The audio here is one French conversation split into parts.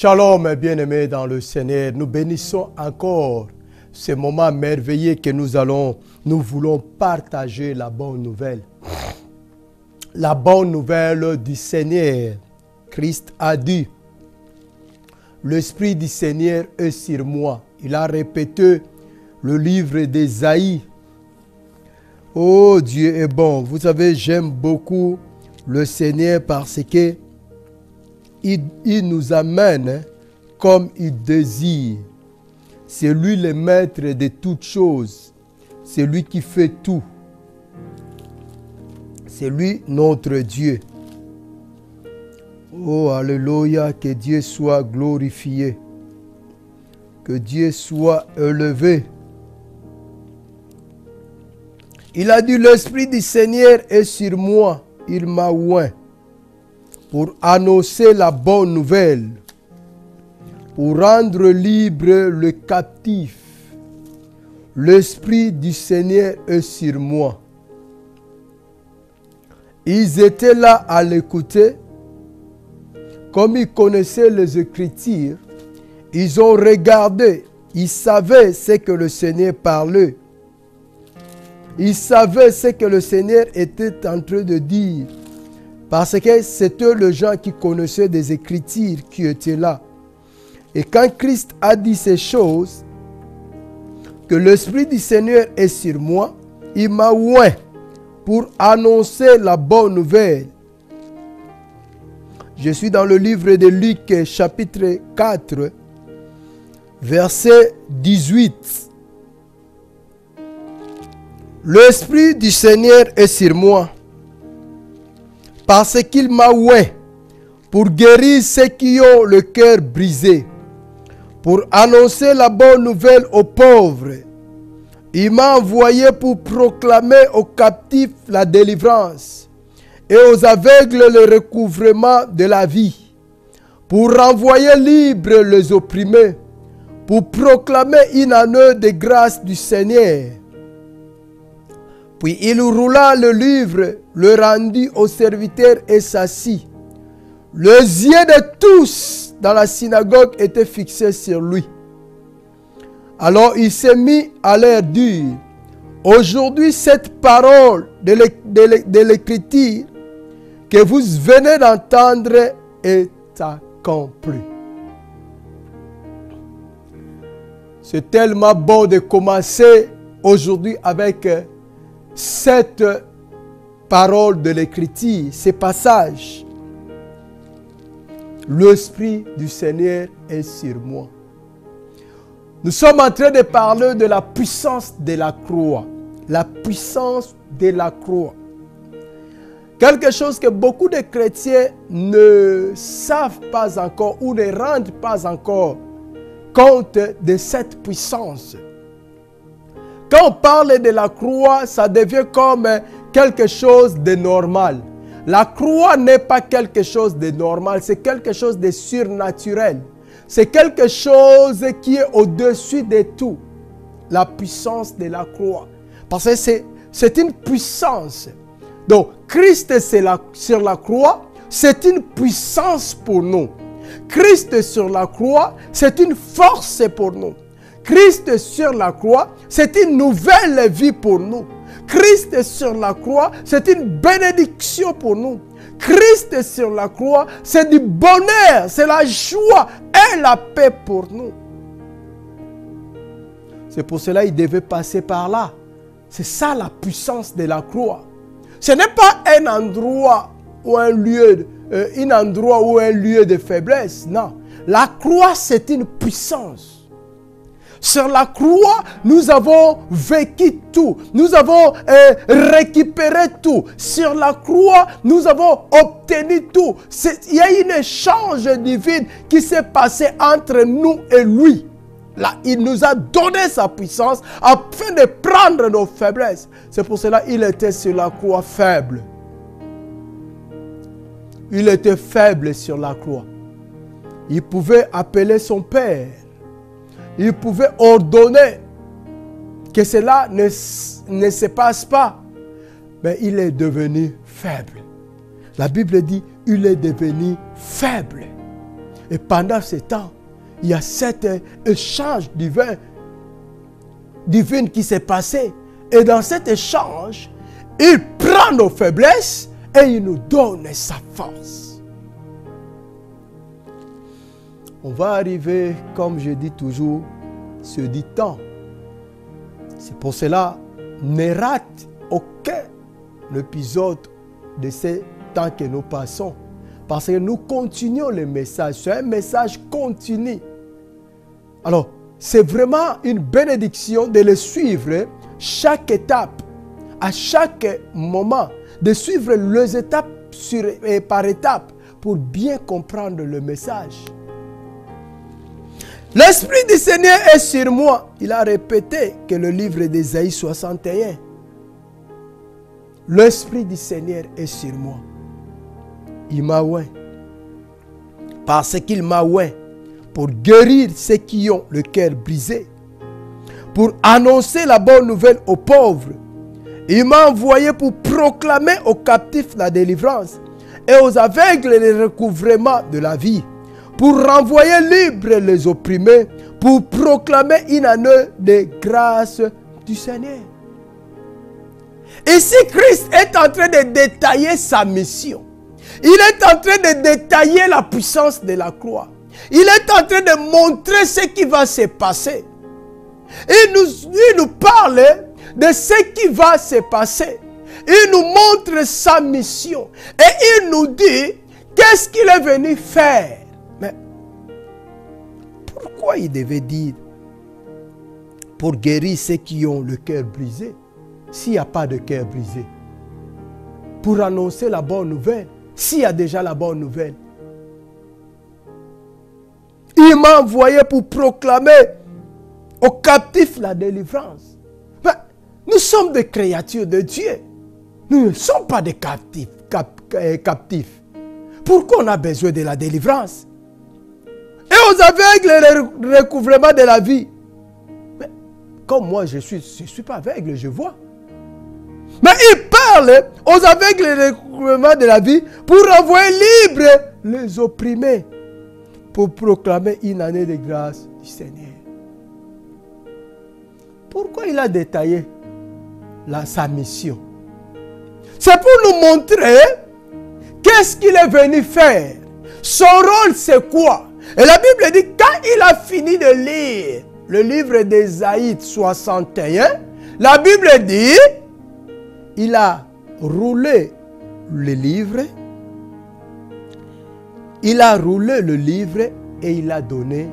Shalom, bien-aimés dans le Seigneur. Nous bénissons encore ce moment merveilleux que nous voulons partager la bonne nouvelle. La bonne nouvelle du Seigneur. Christ a dit, l'Esprit du Seigneur est sur moi. Il a répété le livre d'Ésaïe. Oh, Dieu est bon. Vous savez, j'aime beaucoup le Seigneur parce que il nous amène comme il désire. C'est lui le maître de toutes choses. C'est lui qui fait tout. C'est lui notre Dieu. Oh, alléluia, que Dieu soit glorifié. Que Dieu soit élevé. Il a dit, l'Esprit du Seigneur est sur moi. Il m'a oint pour annoncer la bonne nouvelle, pour rendre libre le captif. L'Esprit du Seigneur est sur moi. Ils étaient là à l'écouter. Comme ils connaissaient les Écritures, ils ont regardé. Ils savaient ce que le Seigneur parlait. Ils savaient ce que le Seigneur était en train de dire. Parce que c'était les gens qui connaissaient des Écritures qui étaient là. Et quand Christ a dit ces choses, que l'Esprit du Seigneur est sur moi, il m'a oint pour annoncer la bonne nouvelle. Je suis dans le livre de Luc, chapitre 4, verset 18. L'Esprit du Seigneur est sur moi, parce qu'il m'a oint pour guérir ceux qui ont le cœur brisé, pour annoncer la bonne nouvelle aux pauvres. Il m'a envoyé pour proclamer aux captifs la délivrance et aux aveugles le recouvrement de la vie, pour renvoyer libres les opprimés, pour proclamer une année de grâce du Seigneur. Puis il roula le livre, le rendit au serviteur et s'assit. Les yeux de tous dans la synagogue étaient fixés sur lui. Alors il s'est mis à leur dire, aujourd'hui cette parole de l'Écriture que vous venez d'entendre est accomplie. C'est tellement bon de commencer aujourd'hui avec cette parole de l'Écriture, ces passages. L'Esprit du Seigneur est sur moi. Nous sommes en train de parler de la puissance de la croix. La puissance de la croix. Quelque chose que beaucoup de chrétiens ne savent pas encore ou ne rendent pas encore compte de cette puissance. Quand on parle de la croix, ça devient comme quelque chose de normal. La croix n'est pas quelque chose de normal, c'est quelque chose de surnaturel. C'est quelque chose qui est au-dessus de tout. La puissance de la croix. Parce que c'est une puissance. Donc, Christ sur la croix, c'est une puissance pour nous. Christ sur la croix, c'est une force pour nous. Christ sur la croix, c'est une nouvelle vie pour nous. Christ sur la croix, c'est une bénédiction pour nous. Christ sur la croix, c'est du bonheur, c'est la joie et la paix pour nous. C'est pour cela qu'il devait passer par là. C'est ça la puissance de la croix. Ce n'est pas un endroit ou un lieu de faiblesse, non. La croix, c'est une puissance. Sur la croix, nous avons vécu tout. Nous avons récupéré tout. Sur la croix, nous avons obtenu tout. Il y a un échange divin qui s'est passé entre nous et lui. Là, il nous a donné sa puissance afin de prendre nos faiblesses. C'est pour cela qu'il était sur la croix faible. Il était faible sur la croix. Il pouvait appeler son Père. Il pouvait ordonner que cela ne se passe pas. Mais il est devenu faible. La Bible dit, il est devenu faible. Et pendant ce temps, il y a cet échange divin qui s'est passé. Et dans cet échange, il prend nos faiblesses et il nous donne sa force. On va arriver, comme je dis toujours, ce dit temps. C'est pour cela, ne rate aucun épisode de ces temps que nous passons. Parce que nous continuons le message. C'est un message continu. Alors, c'est vraiment une bénédiction de le suivre chaque étape, à chaque moment, de suivre les étapes par étapes pour bien comprendre le message. L'Esprit du Seigneur est sur moi. Il a répété que le livre d'Ésaïe 61. L'Esprit du Seigneur est sur moi. Il m'a oint. Parce qu'il m'a oint pour guérir ceux qui ont le cœur brisé, pour annoncer la bonne nouvelle aux pauvres. Il m'a envoyé pour proclamer aux captifs la délivrance et aux aveugles le recouvrement de la vie, pour renvoyer libres les opprimés, pour proclamer une année de grâce du Seigneur. Ici, Christ est en train de détailler sa mission. Il est en train de détailler la puissance de la croix. Il est en train de montrer ce qui va se passer. Il nous parle de ce qui va se passer. Il nous montre sa mission. Et il nous dit qu'est-ce qu'il est venu faire. Mais pourquoi il devait dire pour guérir ceux qui ont le cœur brisé s'il n'y a pas de cœur brisé? Pour annoncer la bonne nouvelle s'il y a déjà la bonne nouvelle. Il m'a envoyé pour proclamer aux captifs la délivrance. Mais nous sommes des créatures de Dieu. Nous ne sommes pas des captifs. Pourquoi on a besoin de la délivrance? Et aux aveugles, le recouvrement de la vie. Mais comme moi, je ne suis pas aveugle, je vois. Mais il parle aux aveugles, le recouvrement de la vie pour envoyer libres les opprimés, pour proclamer une année de grâce du Seigneur. Pourquoi il a détaillé sa mission? C'est pour nous montrer qu'est-ce qu'il est venu faire. Son rôle, c'est quoi? Et la Bible dit, quand il a fini de lire le livre d'Ésaïe 61, la Bible dit, il a roulé le livre. Il a roulé le livre et il a donné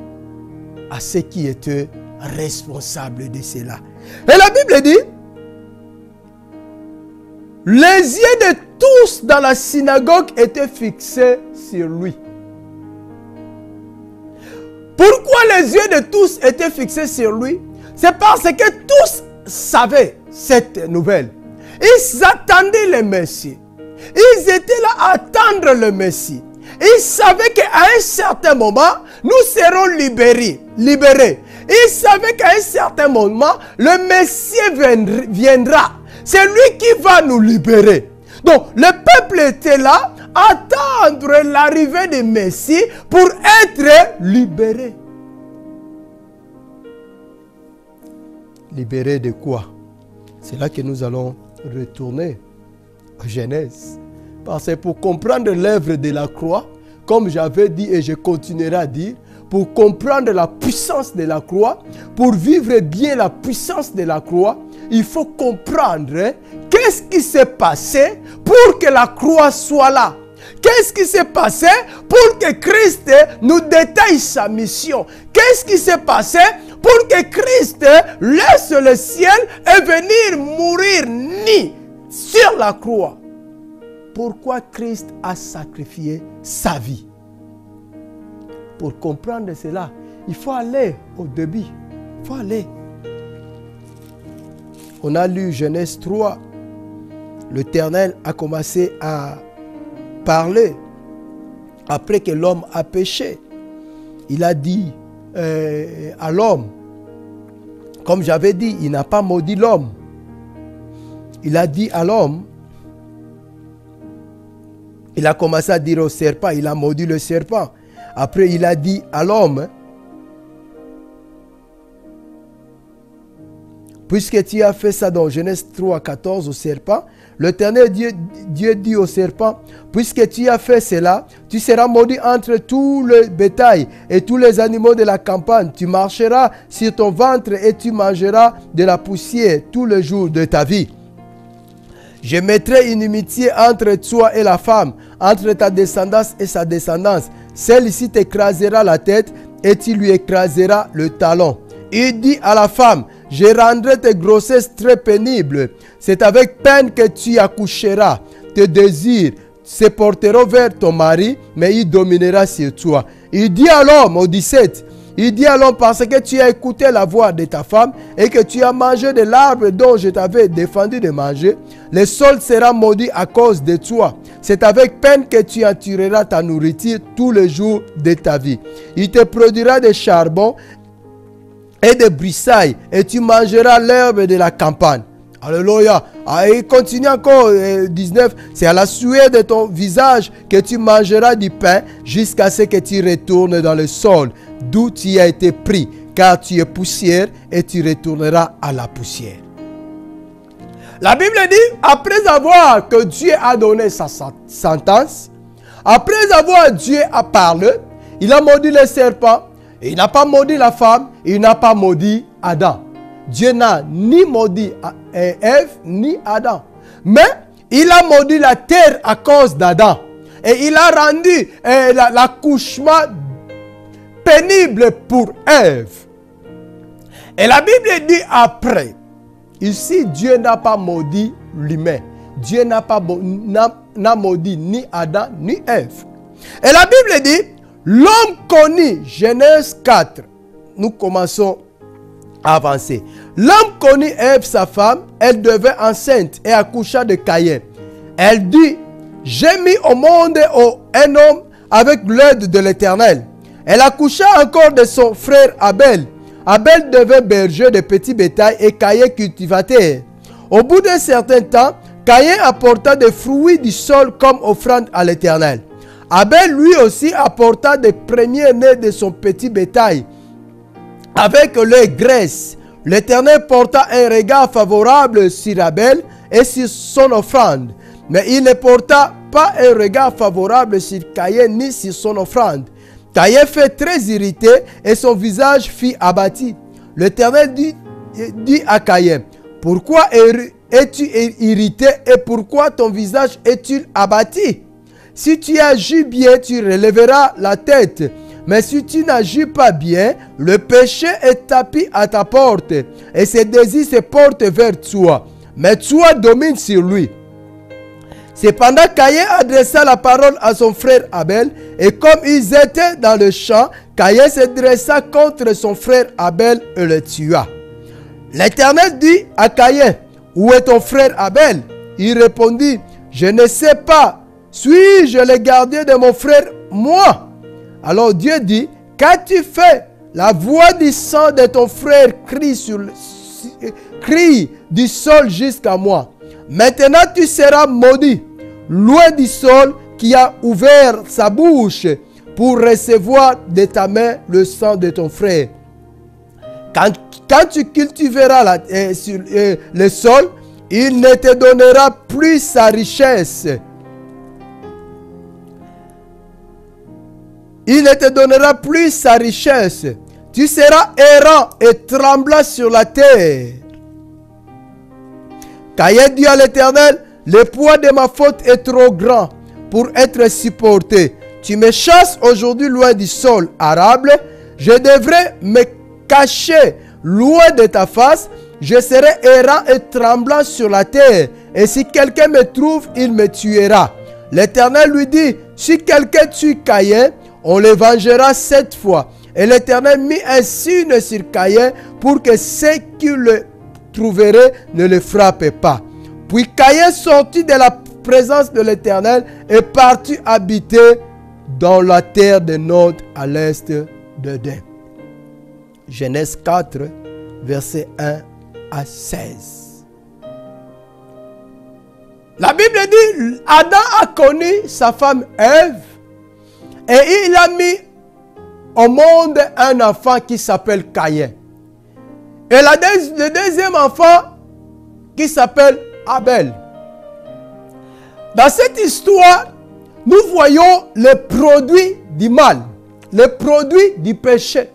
à ceux qui étaient responsables de cela. Et la Bible dit, les yeux de tous dans la synagogue étaient fixés sur lui. Pourquoi les yeux de tous étaient fixés sur lui? C'est parce que tous savaient cette nouvelle. Ils attendaient le Messie. Ils étaient là à attendre le Messie. Ils savaient qu'à un certain moment, nous serons libérés. Ils savaient qu'à un certain moment, le Messie viendra. C'est lui qui va nous libérer. Donc, le peuple était là à attendre l'arrivée du Messie pour être libéré. Libéré de quoi? C'est là que nous allons retourner à Genèse. Parce que pour comprendre l'œuvre de la croix, comme j'avais dit et je continuerai à dire, pour comprendre la puissance de la croix, pour vivre bien la puissance de la croix, il faut comprendre qu'est-ce qui s'est passé pour que la croix soit là. Qu'est-ce qui s'est passé pour que Christ nous détaille sa mission? Qu'est-ce qui s'est passé pour que Christ laisse le ciel et venir mourir nu sur la croix? Pourquoi Christ a sacrifié sa vie? Pour comprendre cela, il faut aller au début. Il faut aller. On a lu Genèse 3. L'Éternel a commencé à parler après que l'homme a péché. Il a dit à l'homme, comme j'avais dit, il n'a pas maudit l'homme. Il a dit à l'homme, il a commencé à dire au serpent, il a maudit le serpent. Après, il a dit à l'homme, puisque tu as fait ça dans Genèse 3, 14 au serpent, l'Éternel Dieu dit au serpent, puisque tu as fait cela, tu seras maudit entre tout le bétail et tous les animaux de la campagne. Tu marcheras sur ton ventre et tu mangeras de la poussière tous les jours de ta vie. Je mettrai une inimitié entre toi et la femme, entre ta descendance et sa descendance. Celle-ci t'écrasera la tête et tu lui écraseras le talon. Il dit à la femme, je rendrai tes grossesses très pénibles. C'est avec peine que tu accoucheras. Tes désirs se porteront vers ton mari, mais il dominera sur toi. Il dit à l'homme, au 17, il dit à l'homme, parce que tu as écouté la voix de ta femme et que tu as mangé de l'arbre dont je t'avais défendu de manger, le sol sera maudit à cause de toi. C'est avec peine que tu en tireras ta nourriture tous les jours de ta vie. Il te produira des charbons et des broussailles, et tu mangeras l'herbe de la campagne. Alléluia. Et continue encore, 19. C'est à la sueur de ton visage que tu mangeras du pain jusqu'à ce que tu retournes dans le sol d'où tu as été pris, car tu es poussière et tu retourneras à la poussière. La Bible dit, après avoir que Dieu a donné sa sentence, après avoir Dieu a parlé, il a maudit le serpent. Il n'a pas maudit la femme, il n'a pas maudit Adam. Dieu n'a ni maudit Ève, ni Adam. Mais il a maudit la terre à cause d'Adam. Et il a rendu l'accouchement pénible pour Ève. Et la Bible dit après, ici Dieu n'a pas maudit l'humain. Dieu n'a maudit ni Adam, ni Ève. Et la Bible dit, l'homme connut, Genèse 4, nous commençons à avancer. L'homme connut Ève, sa femme, elle devint enceinte et accoucha de Caïn. Elle dit, j'ai mis au monde un homme avec l'aide de l'Éternel. Elle accoucha encore de son frère Abel. Abel devint berger de petits bétail et Caïn cultivateur. Au bout d'un certain temps, Caïn apporta des fruits du sol comme offrande à l'Éternel. Abel lui aussi apporta des premiers-nés de son petit bétail avec leur graisse. L'Éternel porta un regard favorable sur Abel et sur son offrande. Mais il ne porta pas un regard favorable sur Caïn ni sur son offrande. Caïn fut très irrité et son visage fut abattu. L'Éternel dit à Caïn, pourquoi es-tu irrité et pourquoi ton visage est-il abattu? Si tu agis bien, tu relèveras la tête. Mais si tu n'agis pas bien, le péché est tapis à ta porte. Et ses désirs se portent vers toi. Mais toi domines sur lui. Cependant, Caïn adressa la parole à son frère Abel. Et comme ils étaient dans le champ, Caïn se dressa contre son frère Abel et le tua. L'Éternel dit à Caïn, où est ton frère Abel? Il répondit, je ne sais pas. Suis-je le gardien de mon frère, moi? Alors Dieu dit, qu'as-tu fait? La voix du sang de ton frère crie du sol jusqu'à moi. Maintenant tu seras maudit, loin du sol qui a ouvert sa bouche pour recevoir de ta main le sang de ton frère. Quand tu cultiveras le sol, il ne te donnera plus sa richesse. Il ne te donnera plus sa richesse. Tu seras errant et tremblant sur la terre. Caïn dit à l'Éternel, le poids de ma faute est trop grand pour être supporté. Tu me chasses aujourd'hui loin du sol arable. Je devrais me cacher loin de ta face. Je serai errant et tremblant sur la terre. Et si quelqu'un me trouve, il me tuera. L'Éternel lui dit, si quelqu'un tue Caïn, on le vengera 7 fois. Et l'Éternel mit un signe sur Caïn pour que ceux qui le trouveraient ne le frappent pas. Puis Caïn sortit de la présence de l'Éternel et partit habiter dans la terre de Nod à l'est d'Éden. Genèse 4, versets 1 à 16. La Bible dit, Adam a connu sa femme Ève. Et il a mis au monde un enfant qui s'appelle Caïn. Et le deuxième enfant qui s'appelle Abel. Dans cette histoire, nous voyons les produits du mal, les produits du péché.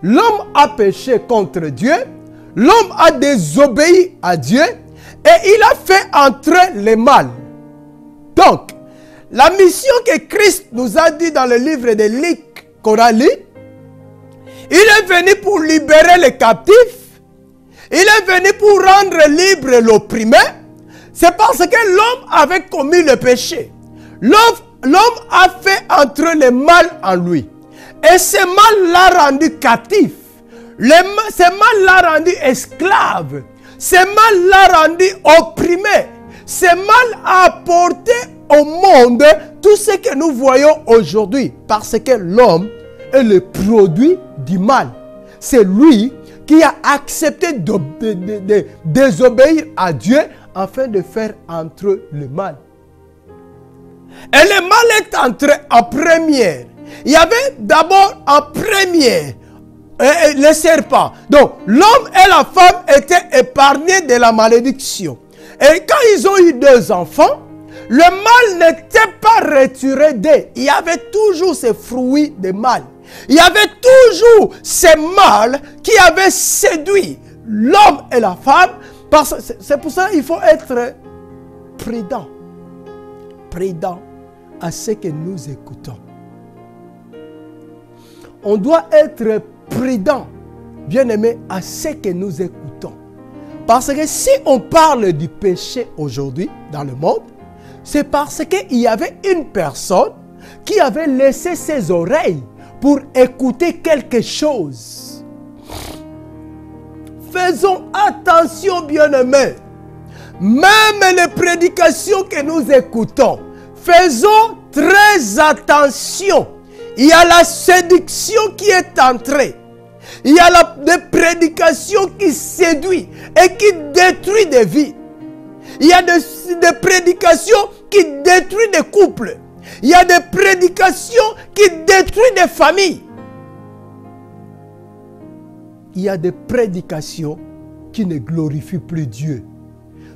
L'homme a péché contre Dieu, l'homme a désobéi à Dieu et il a fait entrer le mal. Donc, la mission que Christ nous a dit dans le livre de Luc qu'on a lu, il est venu pour libérer les captifs, il est venu pour rendre libre l'opprimé. C'est parce que l'homme avait commis le péché. L'homme a fait entrer le mal en lui. Et ce mal l'a rendu captif. Ce mal l'a rendu esclave. Ce mal l'a rendu opprimé. Ce mal a apporté au monde tout ce que nous voyons aujourd'hui. Parce que l'homme est le produit du mal. C'est lui qui a accepté de désobéir à Dieu afin de faire entrer le mal. Et le mal est entré en première. Il y avait d'abord en première le serpent. Donc l'homme et la femme étaient épargnés de la malédiction. Et quand ils ont eu 2 enfants, le mal n'était pas retiré d'eux. Il y avait toujours ces fruits de mal. Il y avait toujours ces mal qui avaient séduit l'homme et la femme. C'est pour ça qu'il faut être prudent. Prudent à ce que nous écoutons. On doit être prudent, bien-aimé, à ce que nous écoutons. Parce que si on parle du péché aujourd'hui dans le monde, c'est parce qu'il y avait une personne qui avait laissé ses oreilles pour écouter quelque chose. Faisons attention, bien-aimés. Même les prédications que nous écoutons, faisons très attention. Il y a la séduction qui est entrée. Il y a des prédications qui séduisent et qui détruisent des vies. Il y a des prédications qui détruisent des couples. Il y a des prédications qui détruisent des familles. Il y a des prédications qui ne glorifient plus Dieu.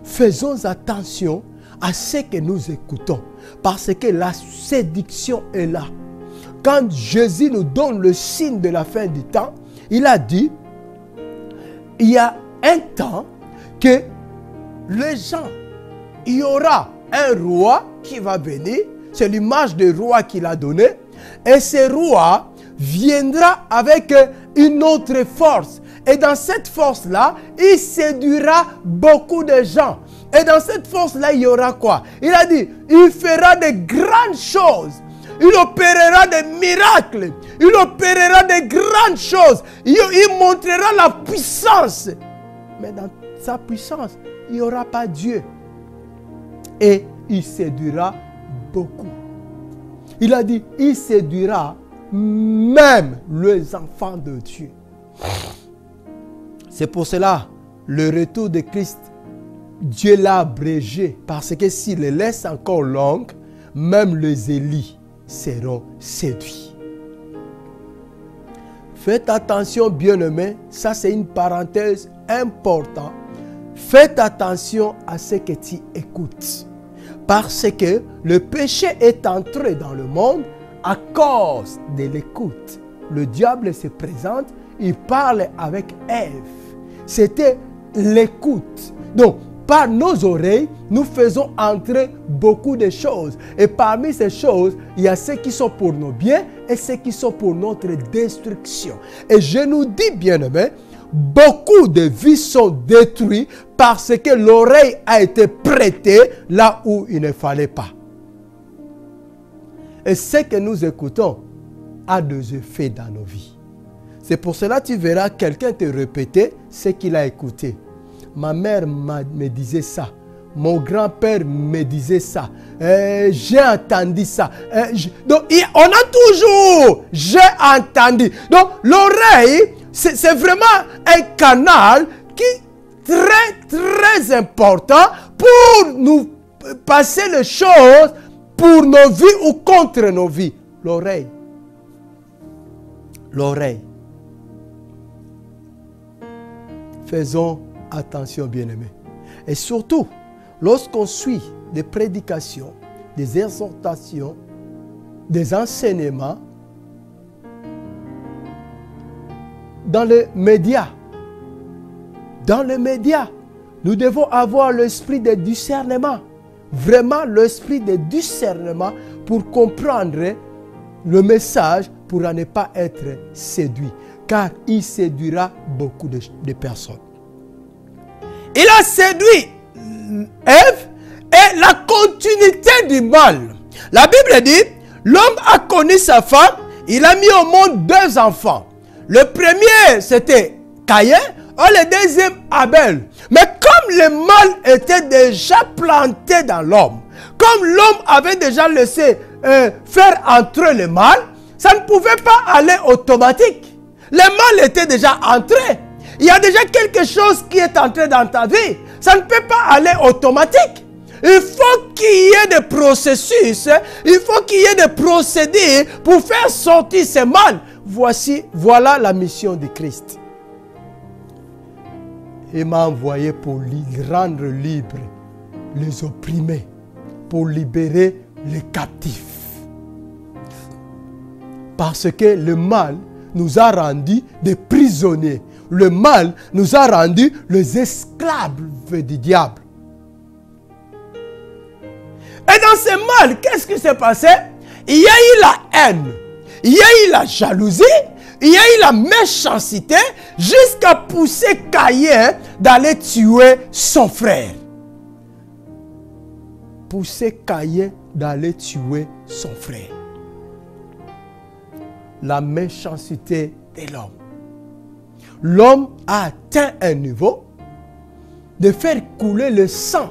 Faisons attention à ce que nous écoutons. Parce que la séduction est là. Quand Jésus nous donne le signe de la fin du temps, il a dit, il y a un temps que les gens, il y aura un roi qui va venir, c'est l'image du roi qu'il a donné, et ce roi viendra avec une autre force. Et dans cette force-là, il séduira beaucoup de gens. Et dans cette force-là, il y aura quoi? Il a dit, il fera de grandes choses. Il opérera des miracles. Il opérera de grandes choses. Il montrera la puissance. Mais dans sa puissance, il n'y aura pas Dieu. Et il séduira beaucoup. Il a dit, il séduira même les enfants de Dieu. C'est pour cela, le retour de Christ, Dieu l'a abrégé. Parce que s'il les laisse encore longues, même les Élis seront séduits. Faites attention, bien-aimés, ça c'est une parenthèse importante. Faites attention à ce que tu écoutes. Parce que le péché est entré dans le monde à cause de l'écoute. Le diable se présente, il parle avec Ève. C'était l'écoute. Donc, par nos oreilles, nous faisons entrer beaucoup de choses. Et parmi ces choses, il y a ceux qui sont pour nos biens et ceux qui sont pour notre destruction. Et je nous dis, bien-aimés, beaucoup de vies sont détruites parce que l'oreille a été prêtée là où il ne fallait pas. Et ce que nous écoutons a des effets dans nos vies. C'est pour cela que tu verras quelqu'un te répéter ce qu'il a écouté. Ma mère me disait ça. Mon grand-père me disait ça. J'ai entendu ça. Donc, on a toujours j'ai entendu. Donc, l'oreille, c'est vraiment un canal qui est très, très important pour nous passer les choses pour nos vies ou contre nos vies. L'oreille. l'oreille. Faisons attention, bien-aimés. Et surtout, lorsqu'on suit des prédications, des exhortations, des enseignements, dans les médias, nous devons avoir l'esprit de discernement. Vraiment l'esprit de discernement pour comprendre le message pour ne pas être séduit. Car il séduira beaucoup de personnes. Il a séduit Ève et la continuité du mal. La Bible dit, l'homme a connu sa femme, il a mis au monde 2 enfants. Le premier, c'était Caïn, et le deuxième, Abel. Mais comme le mal était déjà planté dans l'homme, comme l'homme avait déjà laissé faire entrer le mal, ça ne pouvait pas aller automatique. Le mal était déjà entré. Il y a déjà quelque chose qui est entré dans ta vie. Ça ne peut pas aller automatique. Il faut qu'il y ait des processus, il faut qu'il y ait des procédés pour faire sortir ce mal. Voilà la mission de Christ. Il m'a envoyé pour rendre libres les opprimés, pour libérer les captifs. Parce que le mal nous a rendus des prisonniers. Le mal nous a rendus les esclaves du diable. Et dans ce mal, qu'est-ce qui s'est passé? Il y a eu la haine, il y a eu la jalousie, il y a eu la méchanceté, jusqu'à pousser Caïn d'aller tuer son frère. Pousser Caïn d'aller tuer son frère. La méchanceté de l'homme. L'homme a atteint un niveau de faire couler le sang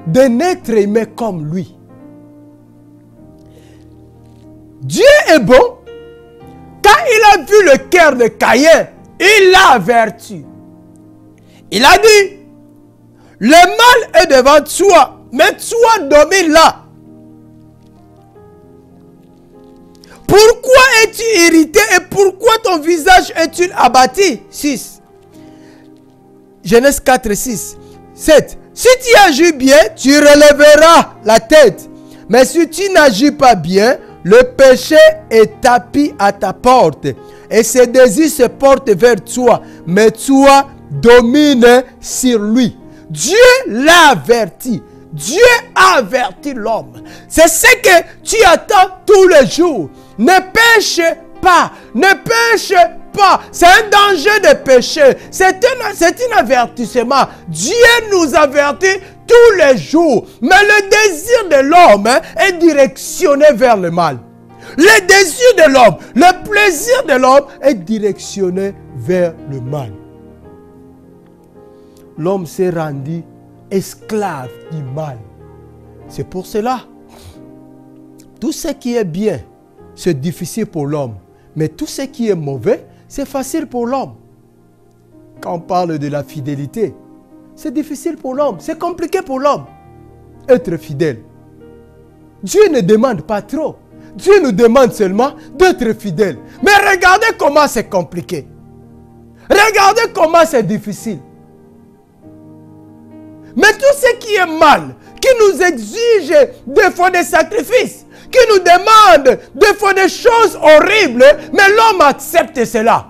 d'un être aimé comme lui. Dieu est bon. Quand il a vu le cœur de Caïn, il l'a averti. Il a dit, le mal est devant toi, mais toi domine-la. Pourquoi es-tu irrité et pourquoi ton visage est-il abattu? 6. Genèse 4, 6. 7. Si tu agis bien, tu relèveras la tête. Mais si tu n'agis pas bien, le péché est tapis à ta porte. Et ses désirs se portent vers toi. Mais toi, domine sur lui. Dieu l'a averti. Dieu a averti l'homme. C'est ce que tu attends tous les jours. Ne pêche pas. Ne pêche pas. C'est un danger de pécher. C'est un avertissement. Dieu nous avertit tous les jours. Mais le désir de l'homme est directionné vers le mal. Le désir de l'homme, le plaisir de l'homme est directionné vers le mal. L'homme s'est rendu esclave du mal. C'est pour cela, tout ce qui est bien, c'est difficile pour l'homme. Mais tout ce qui est mauvais, c'est facile pour l'homme. Quand on parle de la fidélité, c'est difficile pour l'homme, c'est compliqué pour l'homme. Être fidèle. Dieu ne demande pas trop. Dieu nous demande seulement d'être fidèle. Mais regardez comment c'est compliqué. Regardez comment c'est difficile. Mais tout ce qui est mal, qui nous exige des fois des sacrifices, qui nous demande des fois des choses horribles, mais l'homme accepte cela.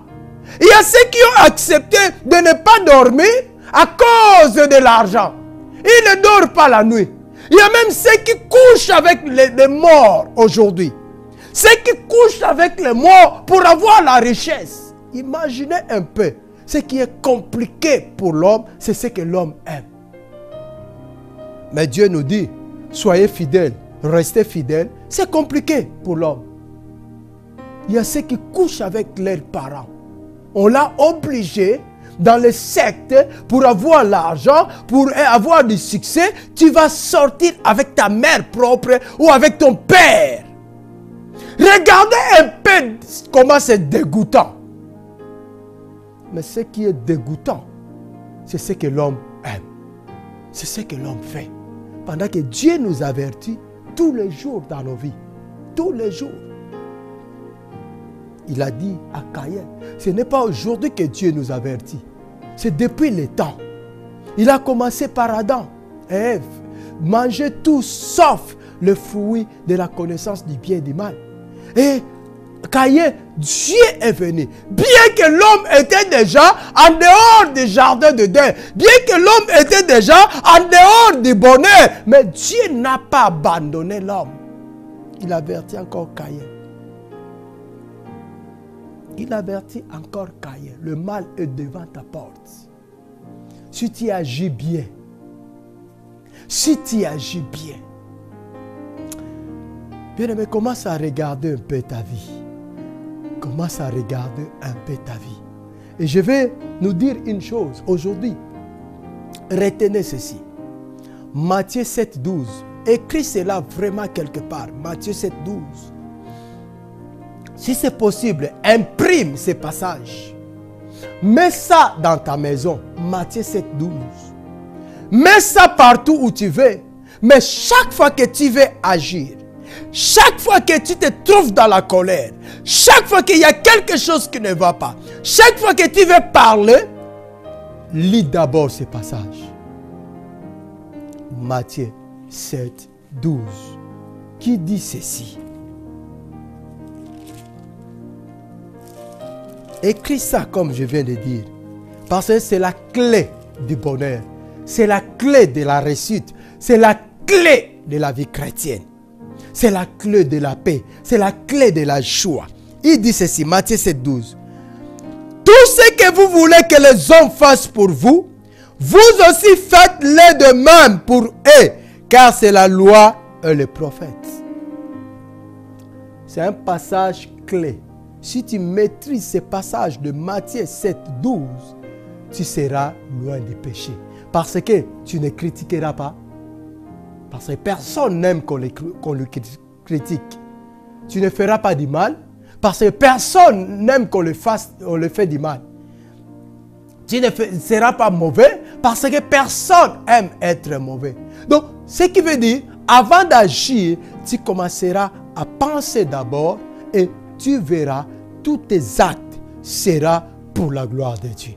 Il y a ceux qui ont accepté de ne pas dormir à cause de l'argent. Ils ne dorment pas la nuit. Il y a même ceux qui couchent avec les morts aujourd'hui. Ceux qui couchent avec les morts pour avoir la richesse. Imaginez un peu. Ce qui est compliqué pour l'homme, c'est ce que l'homme aime. Mais Dieu nous dit, soyez fidèles, restez fidèles. C'est compliqué pour l'homme. Il y a ceux qui couchent avec leurs parents. On l'a obligé dans les sectes pour avoir l'argent, pour avoir du succès. Tu vas sortir avec ta mère propre ou avec ton père. Regardez un peu comment c'est dégoûtant. Mais ce qui est dégoûtant, c'est ce que l'homme aime. C'est ce que l'homme fait. Pendant que Dieu nous avertit tous les jours dans nos vies. Tous les jours. il a dit à Caïn, ce n'est pas aujourd'hui que Dieu nous avertit. C'est depuis le temps. Il a commencé par Adam et Ève. Manger tout sauf le fruit de la connaissance du bien et du mal. Et Caïn, Dieu est venu. Bien que l'homme était déjà en dehors du jardin d'Éden, bien que l'homme était déjà en dehors du bonheur, mais Dieu n'a pas abandonné l'homme. Il avertit encore Caïn. Il avertit encore Caïn. Le mal est devant ta porte. Si tu agis bien, si tu agis bien, bien-aimé, commence à regarder un peu ta vie. Commence à regarder un peu ta vie. Et je vais nous dire une chose aujourd'hui. Retenez ceci. Matthieu 7, 12. Écris cela vraiment quelque part. Matthieu 7, 12. Si c'est possible, imprime ces passages. Mets ça dans ta maison. Matthieu 7, 12. Mets ça partout où tu veux. Mais chaque fois que tu veux agir, chaque fois que tu te trouves dans la colère, chaque fois qu'il y a quelque chose qui ne va pas, chaque fois que tu veux parler, lis d'abord ces passages. Matthieu 7, 12. Qui dit ceci? Écris ça comme je viens de dire. Parce que c'est la clé du bonheur. C'est la clé de la réussite. C'est la clé de la vie chrétienne. C'est la clé de la paix. C'est la clé de la joie. Il dit ceci, Matthieu 7, 12. Tout ce que vous voulez que les hommes fassent pour vous, vous aussi faites-le de même pour eux, car c'est la loi et les prophètes. C'est un passage clé. Si tu maîtrises ce passage de Matthieu 7, 12, tu seras loin du péché. Parce que tu ne critiqueras pas. Parce que personne n'aime qu'on le critique. Tu ne feras pas du mal. Parce que personne n'aime qu'on le fait du mal. Tu ne seras pas mauvais. Parce que personne aime être mauvais. Donc, ce qui veut dire, avant d'agir, tu commenceras à penser d'abord et tu verras, tous tes actes seront pour la gloire de Dieu.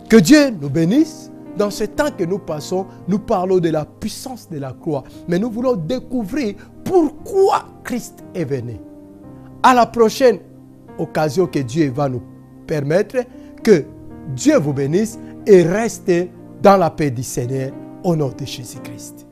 Que Dieu nous bénisse. Dans ce temps que nous passons, nous parlons de la puissance de la croix. Mais nous voulons découvrir pourquoi Christ est venu. À la prochaine occasion que Dieu va nous permettre, que Dieu vous bénisse et restez dans la paix du Seigneur au nom de Jésus-Christ.